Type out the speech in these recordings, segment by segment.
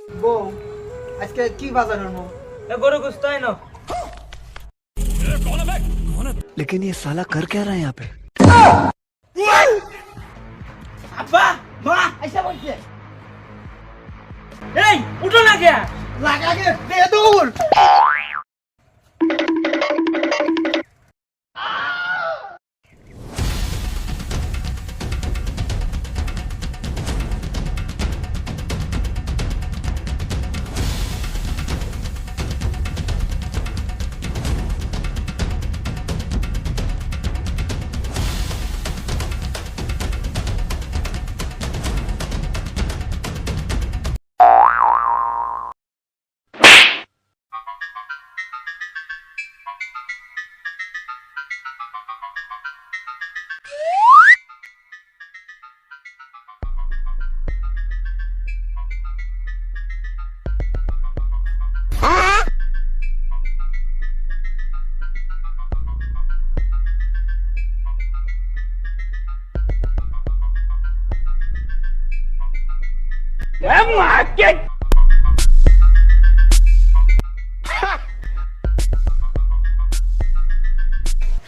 বউ আজকে কি বাজার আনবো? গরু গোস্ত আইনো। लेकिन ये साला कर क्या रहा है यहाँ पे? আব্বা মা আইসা বলছে। এই উঠো না কে? লাগাগে দে দৌড়।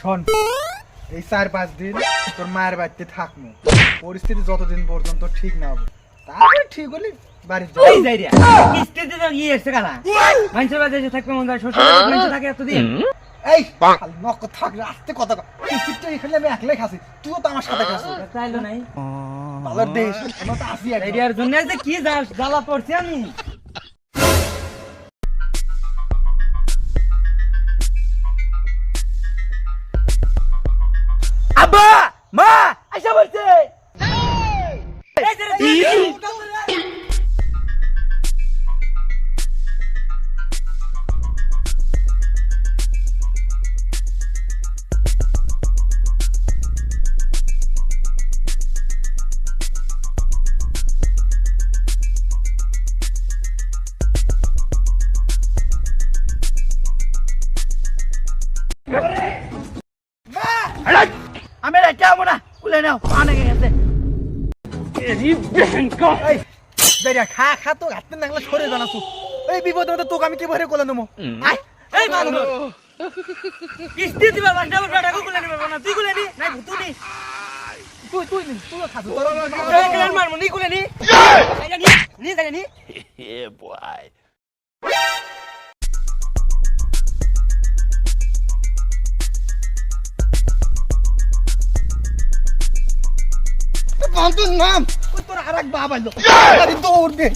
শোন, এই 4-5 দিন তোর মায়ের বাড়িতে থাকবো। পরিস্থিতি যতদিন পর্যন্ত ঠিক না হবে, তারপরে ঠিক হলে বাড়ি যাবো। এই যাই রে কিস্তিতে তো গিয়ে এসে কালা মানুষের বাড়িতে এসে থাকবে মন যায় শ্বশুর মানুষ থাকে এতদিন। এই খালি নক থাকলে আস্তে কথা কর। কিস্তিটা এখানে আমি একলাই খাসি, তুইও তো আমার সাথে খাসি। চাইলো নাই বালার দেশ আমরা তো আসি একদম। এরিয়ার জন্য যে কি জ্বালা পড়ছি আমি। আব্বা মা আইসা বলছে। আমি রেখে যাবো না, খুলে নাও পানে গেছে। খা খা তো হাতে নাগলা সরে জানাসু। এই বিপদ মধ্যে তোকে আমি কি ভরে কোলে নেবো? এই মানো কিস্তি দিবা বান্ডা বাটাকে খুলে নিবে না, তুই খুলে নি নাই ভুতু নি তুই খাসু তোর এই কেন মারমু নি খুলে নি নি জানি নি Yeah, boy. নাম তোর আরেক বাবা দৌড় দে।